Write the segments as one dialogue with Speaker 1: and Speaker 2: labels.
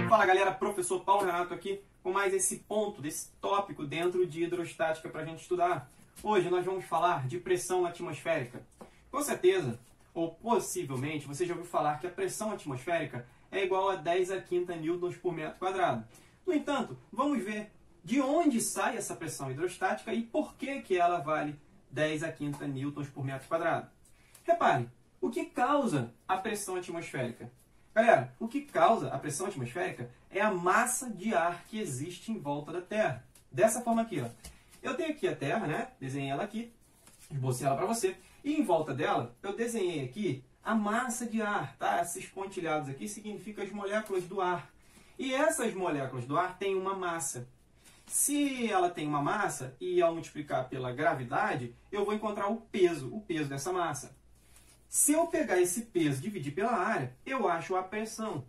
Speaker 1: Fala galera, professor Paulo Renato aqui com mais esse ponto, desse tópico dentro de hidrostática para a gente estudar. Hoje nós vamos falar de pressão atmosférica. Com certeza, ou possivelmente, você já ouviu falar que a pressão atmosférica é igual a 10 a quinta newtons por metro quadrado. No entanto, vamos ver de onde sai essa pressão hidrostática e por que ela vale 10 a quinta newtons por metro quadrado. Repare, o que causa a pressão atmosférica? Galera, o que causa a pressão atmosférica é a massa de ar que existe em volta da Terra. Dessa forma aqui, ó. Eu tenho aqui a Terra, né? Desenhei ela aqui, esbocei ela para você. E em volta dela, eu desenhei aqui a massa de ar, tá? Esses pontilhados aqui significam as moléculas do ar. E essas moléculas do ar têm uma massa. Se ela tem uma massa, e ao multiplicar pela gravidade, eu vou encontrar o peso dessa massa. Se eu pegar esse peso e dividir pela área, eu acho a pressão.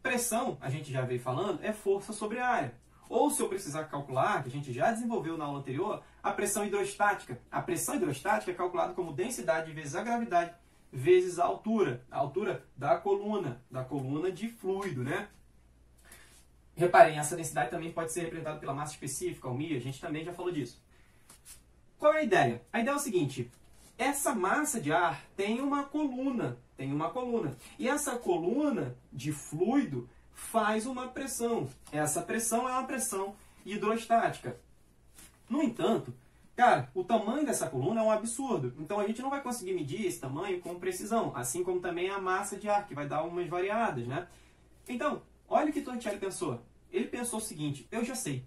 Speaker 1: Pressão, a gente já veio falando, é força sobre a área. Ou se eu precisar calcular, que a gente já desenvolveu na aula anterior, a pressão hidrostática. A pressão hidrostática é calculada como densidade vezes a gravidade vezes a altura da coluna de fluido, né? Reparem, essa densidade também pode ser representada pela massa específica, o μ, a gente também já falou disso. Qual é a ideia? A ideia é o seguinte: essa massa de ar tem uma coluna. E essa coluna de fluido faz uma pressão. Essa pressão é uma pressão hidrostática. No entanto, cara, o tamanho dessa coluna é um absurdo. Então a gente não vai conseguir medir esse tamanho com precisão. Assim como também a massa de ar, que vai dar umas variadas, né? Então, olha o que Torricelli pensou. Ele pensou o seguinte: eu já sei.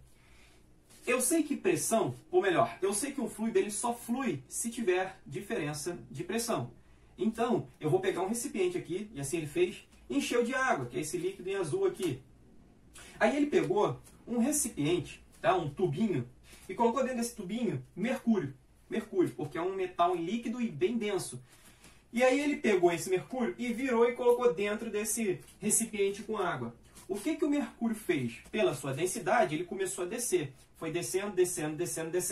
Speaker 1: Eu sei que pressão, ou melhor, eu sei que um fluido ele só flui se tiver diferença de pressão. Então, eu vou pegar um recipiente aqui, e assim ele fez, encheu de água, que é esse líquido em azul aqui. Aí ele pegou um recipiente, tá, um tubinho, e colocou dentro desse tubinho mercúrio. Mercúrio, porque é um metal líquido e bem denso. E aí ele pegou esse mercúrio e virou e colocou dentro desse recipiente com água. O que o mercúrio fez? Pela sua densidade, ele começou a descer. Foi descendo,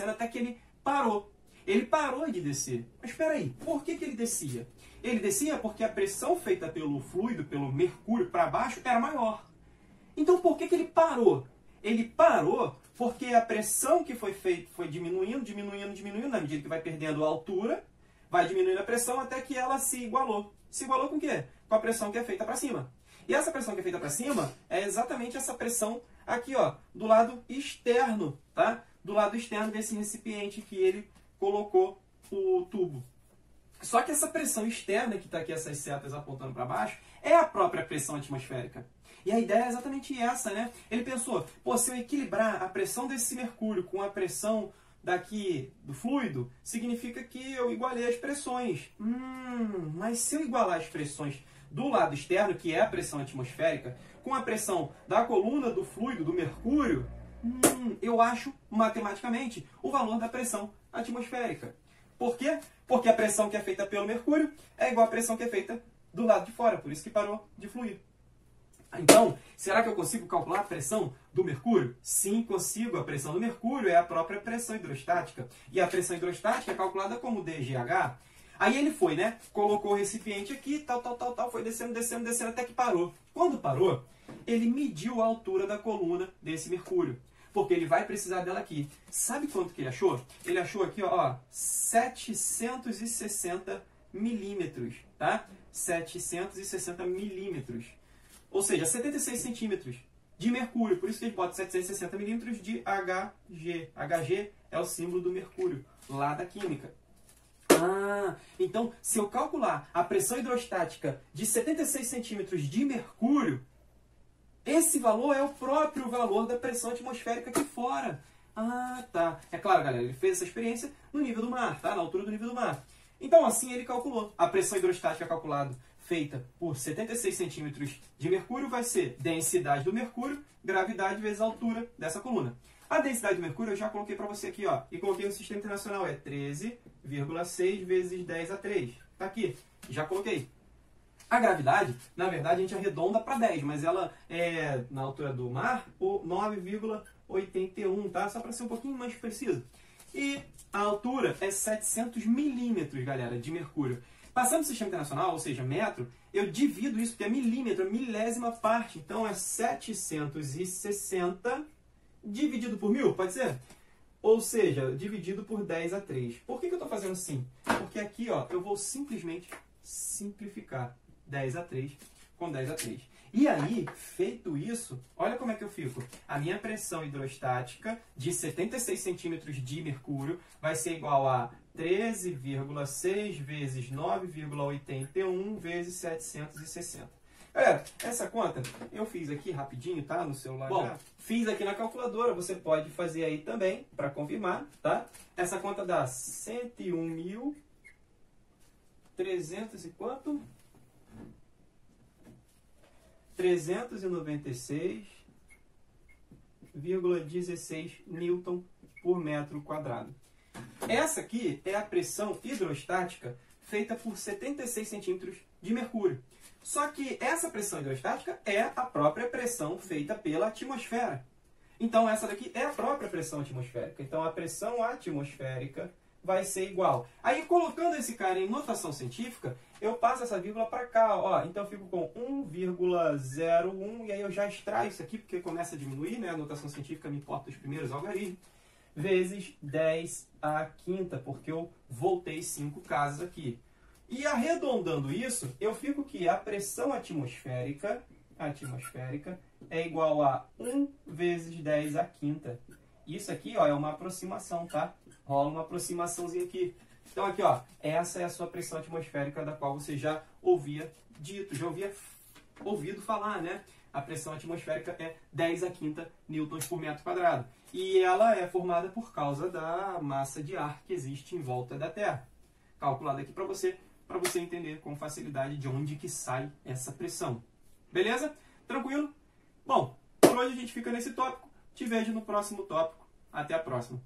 Speaker 1: até que ele parou. Ele parou de descer. Mas espera aí, por que ele descia? Ele descia porque a pressão feita pelo fluido, pelo mercúrio para baixo, era maior. Então por que ele parou? Ele parou porque a pressão que foi feita foi diminuindo, na medida que vai perdendo a altura, vai diminuindo a pressão até que ela se igualou. Se igualou com o quê? Com a pressão que é feita para cima. E essa pressão que é feita para cima é exatamente essa pressão aqui, ó, do lado externo, tá? Do lado externo desse recipiente que ele colocou o tubo. Só que essa pressão externa, que está aqui essas setas apontando para baixo, é a própria pressão atmosférica. E a ideia é exatamente essa, né? Ele pensou, pô, se eu equilibrar a pressão desse mercúrio com a pressão daqui do fluido, significa que eu igualei as pressões. Mas se eu igualar as pressões do lado externo, que é a pressão atmosférica, com a pressão da coluna do fluido, do mercúrio, eu acho matematicamente o valor da pressão atmosférica. Por quê? Porque a pressão que é feita pelo mercúrio é igual à pressão que é feita do lado de fora, por isso que parou de fluir. Então, será que eu consigo calcular a pressão do mercúrio? Sim, consigo. A pressão do mercúrio é a própria pressão hidrostática. E a pressão hidrostática é calculada como dGH. Aí ele foi, né? Colocou o recipiente aqui, tal, foi descendo, até que parou. Quando parou, ele mediu a altura da coluna desse mercúrio. Porque ele vai precisar dela aqui. Sabe quanto que ele achou? Ele achou aqui, ó, 760 milímetros, tá? 760 milímetros. Ou seja, 76 centímetros de mercúrio. Por isso que ele bota 760 milímetros de Hg. Hg é o símbolo do mercúrio, lá da química. Então, se eu calcular a pressão hidrostática de 76 centímetros de mercúrio, esse valor é o próprio valor da pressão atmosférica aqui fora. Tá. É claro, galera, ele fez essa experiência no nível do mar, tá? Na altura do nível do mar. Então, assim ele calculou. A pressão hidrostática calculada, feita por 76 centímetros de mercúrio, vai ser densidade do mercúrio, gravidade vezes a altura dessa coluna. A densidade do mercúrio eu já coloquei para você aqui, ó, e coloquei no sistema internacional, é 13,6 vezes 10 a 3. Tá aqui, já coloquei. A gravidade, na verdade, a gente arredonda para 10, mas ela é, na altura do mar, o 9,81, tá? Só para ser um pouquinho mais preciso. E a altura é 700 milímetros, galera, de mercúrio. Passando do sistema internacional, ou seja, metro, eu divido isso, porque é milímetro, é milésima parte. Então, é 760 dividido por 1000, pode ser? Ou seja, dividido por 10 a 3. Por que eu estou fazendo assim? Porque aqui ó, eu vou simplesmente simplificar 10 a 3 com 10 a 3. E aí, feito isso, olha como é que eu fico. A minha pressão hidrostática de 76 centímetros de mercúrio vai ser igual a 13,6 vezes 9,81 vezes 760. Galera, essa conta eu fiz aqui rapidinho, tá? No celular. Bom, já fiz aqui na calculadora, você pode fazer aí também, para confirmar, tá? Essa conta dá 101.300 e quanto? 396,16 Newton por metro quadrado. Essa aqui é a pressão hidrostática feita por 76 centímetros de mercúrio. Só que essa pressão hidrostática é a própria pressão feita pela atmosfera. Então, essa daqui é a própria pressão atmosférica. Então, a pressão atmosférica vai ser igual. Aí, colocando esse cara em notação científica, eu passo essa vírgula para cá. Ó. Então, eu fico com 1,01. E aí, eu já extraio isso aqui, porque começa a diminuir, né? A notação científica me importa os primeiros algarismos. Vezes 10 à quinta, porque eu voltei 5 casas aqui. E arredondando isso, eu fico que a pressão atmosférica é igual a 1 vezes 10 à quinta. Isso aqui ó, é uma aproximação, tá? Rola uma aproximaçãozinha aqui. Então aqui, ó, essa é a sua pressão atmosférica da qual você já ouvia dito, já havia ouvido falar, né? A pressão atmosférica é 10 à quinta newtons por metro quadrado. E ela é formada por causa da massa de ar que existe em volta da Terra. Calculado aqui para você entender com facilidade de onde que sai essa pressão. Beleza? Tranquilo? Bom, por hoje a gente fica nesse tópico. Te vejo no próximo tópico. Até a próxima.